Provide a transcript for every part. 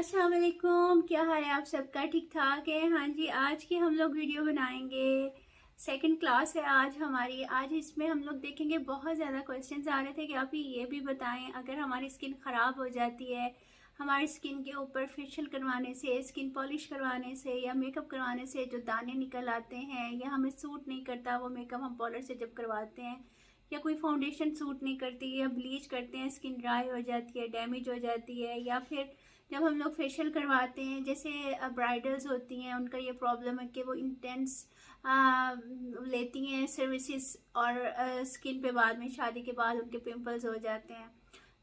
अस्सलाम वालेकुम, क्या हाल है आप सबका? ठीक ठाक है? हाँ जी, आज की हम लोग वीडियो बनाएंगे। सेकंड क्लास है आज हमारी। आज इसमें हम लोग देखेंगे, बहुत ज़्यादा क्वेश्चंस आ रहे थे कि आप ये भी बताएं, अगर हमारी स्किन ख़राब हो जाती है, हमारी स्किन के ऊपर फेशियल करवाने से, स्किन पॉलिश करवाने से या मेकअप करवाने से जो दाने निकल आते हैं या हमें सूट नहीं करता वो मेकअप हम पार्लर से जब करवाते हैं, या कोई फाउंडेशन सूट नहीं करती या ब्लीच करते हैं स्किन ड्राई हो जाती है, डैमेज हो जाती है, या फिर जब हम लोग फेशियल करवाते हैं, जैसे ब्राइडल्स होती हैं, उनका ये प्रॉब्लम है कि वो इंटेंस लेती हैं सर्विसेज और स्किन पे बाद में शादी के बाद उनके पिंपल्स हो जाते हैं।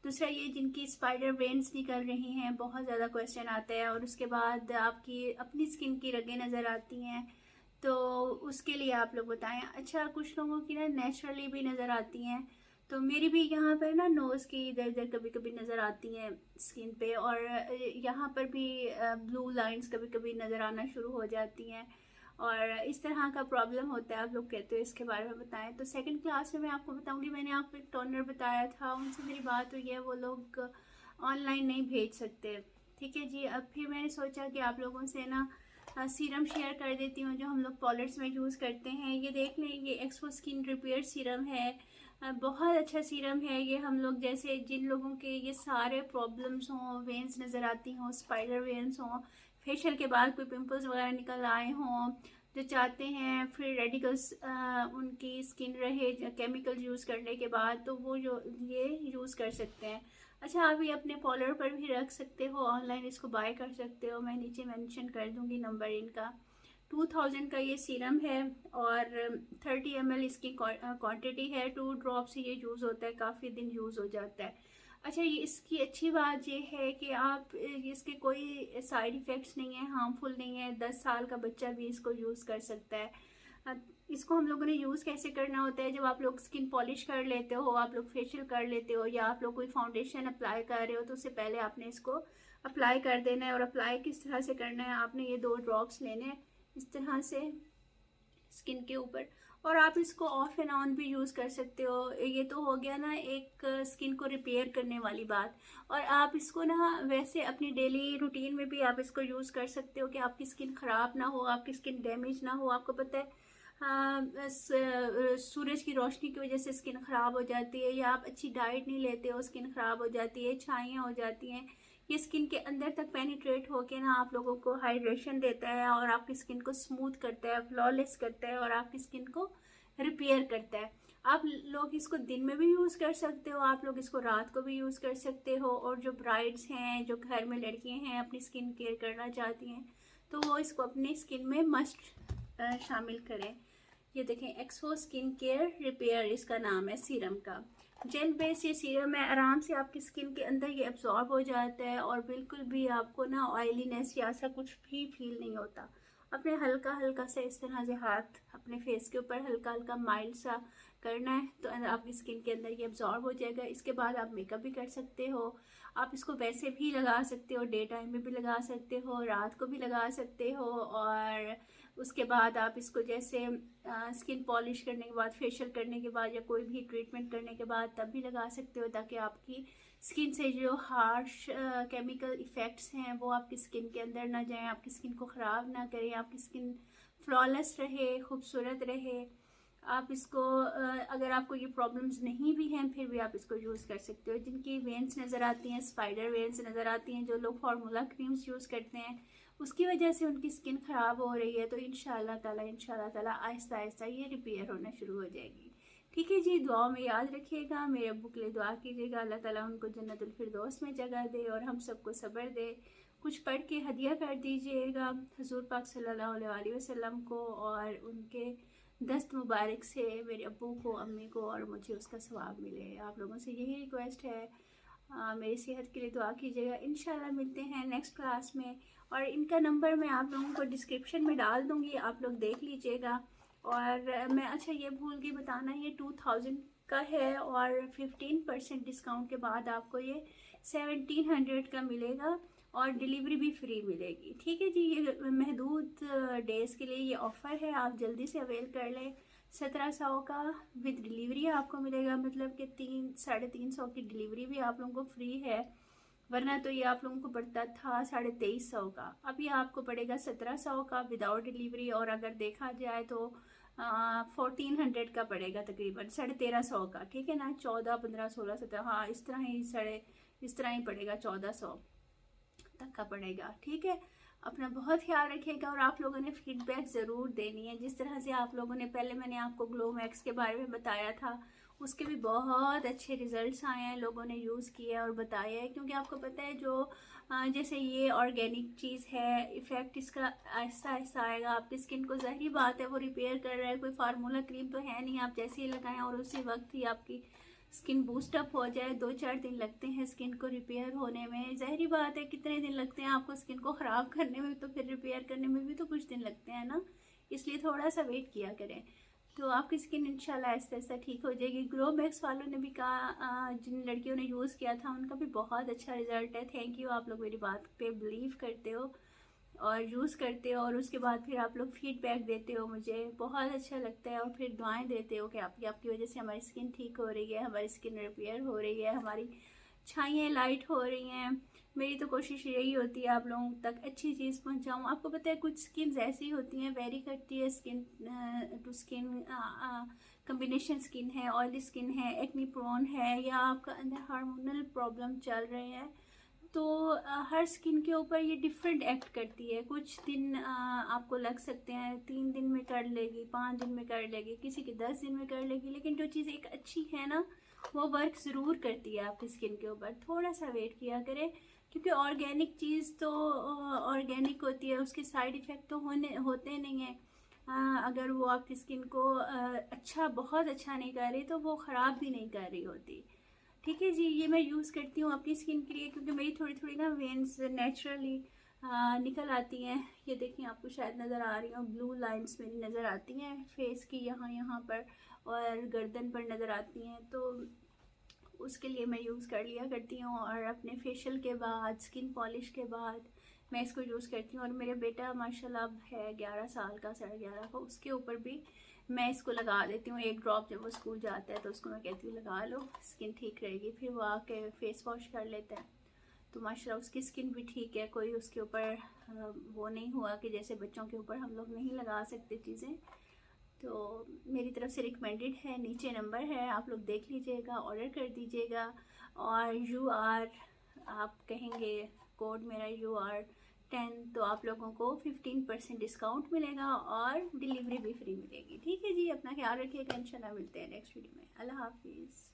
दूसरा ये जिनकी स्पाइडर वेन्स निकल रही हैं, बहुत ज़्यादा क्वेश्चन आता है। और उसके बाद आपकी अपनी स्किन की रगें नज़र आती हैं, तो उसके लिए आप लोग बताएं। अच्छा, कुछ लोगों की ना नेचुरली भी नज़र आती हैं, तो मेरी भी यहाँ पर ना नोज़ की इधर इधर कभी कभी नज़र आती हैं स्किन पे, और यहाँ पर भी ब्लू लाइंस कभी कभी नज़र आना शुरू हो जाती हैं, और इस तरह का प्रॉब्लम होता है। आप लोग कहते हो इसके बारे में बताएं। तो सेकंड क्लास में मैं आपको बताऊंगी। मैंने आपको एक टोनर बताया था, उनसे मेरी बात हुई है, वो लोग ऑनलाइन नहीं भेज सकते। ठीक है जी। अब फिर मैंने सोचा कि आप लोगों से ना सीरम शेयर कर देती हूँ जो हम लोग पॉलर्स में यूज़ करते हैं। ये देख लें, ये एक्सपो स्किन रिपेयर सीरम है। बहुत अच्छा सीरम है ये। हम लोग जैसे जिन लोगों के ये सारे प्रॉब्लम्स हों, वेन्स नज़र आती हों, स्पाइडर वेन्स हों, फेशियल के बाद कोई पिंपल्स वगैरह निकल आए हों, जो चाहते हैं फ्री रेडिकल्स उनकी स्किन रहे केमिकल यूज़ करने के बाद, तो वो जो ये यूज़ कर सकते हैं। अच्छा, आप ये अपने पॉलर पर भी रख सकते हो, ऑनलाइन इसको बाय कर सकते हो। मैं नीचे मेंशन कर दूंगी नंबर इनका। 2000 का ये सीरम है और 30 ml इसकी क्वांटिटी है। 2 ड्रॉप से ये यूज़ होता है, काफ़ी दिन यूज़ हो जाता है। अच्छा, ये इसकी अच्छी बात ये है कि आप इसके कोई साइड इफ़ेक्ट्स नहीं है, हार्मफुल नहीं है। 10 साल का बच्चा भी इसको यूज़ कर सकता है। इसको हम लोगों ने यूज़ कैसे करना होता है, जब आप लोग स्किन पॉलिश कर लेते हो, आप लोग फेशियल कर लेते हो, या आप लोग कोई फाउंडेशन अप्लाई कर रहे हो, तो उससे पहले आपने इसको अप्लाई कर देना है। और अप्लाई किस तरह से करना है, आपने ये 2 ड्रॉप्स लेने हैं इस तरह से स्किन के ऊपर, और आप इसको ऑफ एंड ऑन भी यूज़ कर सकते हो। ये तो हो गया ना एक स्किन को रिपेयर करने वाली बात। और आप इसको ना वैसे अपनी डेली रूटीन में भी आप इसको यूज़ कर सकते हो कि आपकी स्किन ख़राब ना हो, आपकी स्किन डैमेज ना हो। आपको पता है सूरज की रोशनी की वजह से स्किन ख़राब हो जाती है, या आप अच्छी डाइट नहीं लेते हो, स्किन ख़राब हो जाती है, छाइयाँ हो जाती हैं। ये स्किन के अंदर तक पेनिट्रेट होके ना आप लोगों को हाइड्रेशन देता है, और आपकी स्किन को स्मूथ करता है, फ्लॉलेस करता है, और आपकी स्किन को रिपेयर करता है। आप लोग इसको दिन में भी यूज़ कर सकते हो, आप लोग इसको रात को भी यूज़ कर सकते हो। और जो ब्राइड्स हैं, जो घर में लड़कियां हैं अपनी स्किन केयर करना चाहती हैं, तो वो इसको अपनी स्किन में मस्ट शामिल करें। ये देखें, एक्सपो स्किन केयर रिपेयर इसका नाम है सीरम का। जेल बेस ये सीरम है, आराम से आपकी स्किन के अंदर ये एब्जॉर्ब हो जाता है, और बिल्कुल भी आपको ना ऑयलीनेस या ऐसा कुछ भी फील नहीं होता। अपने हल्का हल्का से इस तरह से हाथ अपने फेस के ऊपर हल्का हल्का माइल्ड सा करना है, तो आपकी स्किन के अंदर ये एब्जॉर्ब हो जाएगा। इसके बाद आप मेकअप भी कर सकते हो। आप इसको वैसे भी लगा सकते हो, डे टाइम में भी लगा सकते हो, रात को भी लगा सकते हो। और उसके बाद आप इसको जैसे स्किन पॉलिश करने के बाद, फेशियल करने के बाद, या कोई भी ट्रीटमेंट करने के बाद तब भी लगा सकते हो, ताकि आपकी स्किन से जो हार्श केमिकल इफ़ेक्ट्स हैं वो आपकी स्किन के अंदर ना जाएं, आपकी स्किन को ख़राब ना करें, आपकी स्किन फ्लॉलेस रहे, खूबसूरत रहे। आप इसको अगर आपको ये प्रॉब्लम्स नहीं भी हैं फिर भी आप इसको यूज़ कर सकते हो। जिनकी वेन्स नज़र आती हैं, स्पाइडर वेन्स नज़र आती हैं, जो लोग फार्मूला क्रीम्स यूज़ करते हैं, उसकी वजह से उनकी स्किन ख़राब हो रही है, तो इंशाल्लाह ताला आहिस्ता आहिस्ता ये रिपेयर होना शुरू हो जाएगी। ठीक है जी। दुआ में याद रखिएगा, मेरे अब्बू के लिए दुआ कीजिएगा, अल्लाह ताला उनको जन्नतुल फिरदौस में जगह दे और हम सबको सब्र दे। कुछ पढ़ के हदिया कर दीजिएगा हुजूर पाक सल्लल्लाहु अलैहि वसल्लम को, और उनके दस्त मुबारक से मेरे अब्बू को, अम्मी को और मुझे उसका सवाब मिले। आप लोगों से यही रिक्वेस्ट है, मेरी सेहत के लिए दुआ कीजिएगा। इंशाल्लाह मिलते हैं नेक्स्ट क्लास में, और इनका नंबर मैं आप लोगों को डिस्क्रिप्शन में डाल दूँगी, आप लोग देख लीजिएगा। और मैं अच्छा ये भूल गई बताना, ये 2000 का है, और 15% डिस्काउंट के बाद आपको ये 1700 का मिलेगा, और डिलीवरी भी फ्री मिलेगी। ठीक है जी। ये महदूद डेज़ के लिए ये ऑफ़र है, आप जल्दी से अवेल कर लें। 1700 का विद डिलीवरी आपको मिलेगा, मतलब कि 300-350 की डिलीवरी भी आप लोगों को फ्री है। वरना तो ये आप लोगों को पड़ता था 2350 का, अभी आपको पड़ेगा 1700 का विदाउट डिलीवरी। और अगर देखा जाए तो 1400 का पड़ेगा, तकरीबन 1350 का, ठीक है ना। 14, 15, 16, 17, हाँ इस तरह ही पड़ेगा, 1400 तक का पड़ेगा, ठीक है। अपना बहुत ख्याल रखिएगा और आप लोगों ने फीडबैक ज़रूर देनी है। जिस तरह से आप लोगों ने पहले मैंने आपको ग्लो मैक्स के बारे में बताया था, उसके भी बहुत अच्छे रिजल्ट्स आए हैं, लोगों ने यूज़ किया और बताया है। क्योंकि आपको पता है जो जैसे ये ऑर्गेनिक चीज़ है, इफ़ेक्ट इसका आहिस्ता आहिस्ता आएगा। आपकी स्किन को, ज़ाहिर बात है वो रिपेयर कर रहा है, कोई फार्मूला क्रीम तो है नहीं आप जैसे ही लगाएं और उसी वक्त ही आपकी स्किन बूस्टअप हो जाए। 2-4 दिन लगते हैं स्किन को रिपेयर होने में, ज़ाहिर बात है कितने दिन लगते हैं आपको स्किन को ख़राब करने में, तो फिर रिपेयर करने में भी तो कुछ दिन लगते हैं ना। इसलिए थोड़ा सा वेट किया करें, तो आपकी स्किन इंशाल्लाह आहिस्ता आहिस्ता ठीक हो जाएगी। ग्लो मैक्स वालों ने भी कहा, जिन लड़कियों ने यूज़ किया था उनका भी बहुत अच्छा रिजल्ट है। थैंक यू, आप लोग मेरी बात पे बिलीव करते हो और यूज़ करते हो और उसके बाद फिर आप लोग फीडबैक देते हो, मुझे बहुत अच्छा लगता है। और फिर दुआएं देते हो कि आपकी वजह से हमारी स्किन ठीक हो रही है, हमारी स्किन रिपेयर हो रही है, हमारी छाइयाँ लाइट हो रही हैं। मेरी तो कोशिश यही होती है आप लोगों तक अच्छी चीज़ पहुंचाऊं। आपको पता है कुछ स्किन ऐसी होती हैं, वेरी करती है skin to skin combination skin है, ऑयली स्किन है, एक्नी प्रोन है, या आपका अंदर हार्मोनल प्रॉब्लम चल रहे हैं, तो हर स्किन के ऊपर ये डिफरेंट एक्ट करती है। कुछ दिन आपको लग सकते हैं 3 दिन में कर लेगी, 5 दिन में कर लेगी, किसी की 10 दिन में कर लेगी, लेकिन जो चीज़ एक अच्छी है ना वो वर्क ज़रूर करती है आपकी स्किन के ऊपर। थोड़ा सा वेट किया करें, क्योंकि ऑर्गेनिक चीज़ तो ऑर्गेनिक होती है, उसके साइड इफ़ेक्ट तो होते नहीं हैं। अगर वो आपकी स्किन को अच्छा, बहुत अच्छा नहीं कर रही, तो वो ख़राब भी नहीं कर रही होती, ठीक है जी। ये मैं यूज़ करती हूँ अपनी स्किन के लिए, क्योंकि मेरी थोड़ी थोड़ी ना वेन्स नेचुरली निकल आती हैं। ये देखिए, आपको शायद नज़र आ रही हो, ब्लू लाइंस मेरी नज़र आती हैं फेस की, यहाँ पर और गर्दन पर नज़र आती हैं, तो उसके लिए मैं यूज़ कर लिया करती हूँ। और अपने फेशियल के बाद, स्किन पॉलिश के बाद मैं इसको यूज़ करती हूँ। और मेरे बेटा माशाल्लाह अब है 11 साल का, 11.5 का, उसके ऊपर भी मैं इसको लगा देती हूँ 1 ड्रॉप। जब वो स्कूल जाता है तो उसको मैं कहती हूँ लगा लो, स्किन ठीक रहेगी। फिर वो आके फेस वॉश कर लेता है, तो माशाल्लाह उसकी स्किन भी ठीक है, कोई उसके ऊपर वो नहीं हुआ कि जैसे बच्चों के ऊपर हम लोग नहीं लगा सकते चीज़ें। तो मेरी तरफ से रिकमेंडेड है, नीचे नंबर है, आप लोग देख लीजिएगा, ऑर्डर कर दीजिएगा। और आप कहेंगे कोड मेरा UR10, तो आप लोगों को 15% डिस्काउंट मिलेगा और डिलीवरी भी फ्री मिलेगी, ठीक है जी। अपना ख्याल रखिएगा, इंशाल्लाह मिलते हैं नेक्स्ट वीडियो में। अल्लाह हाफिज़।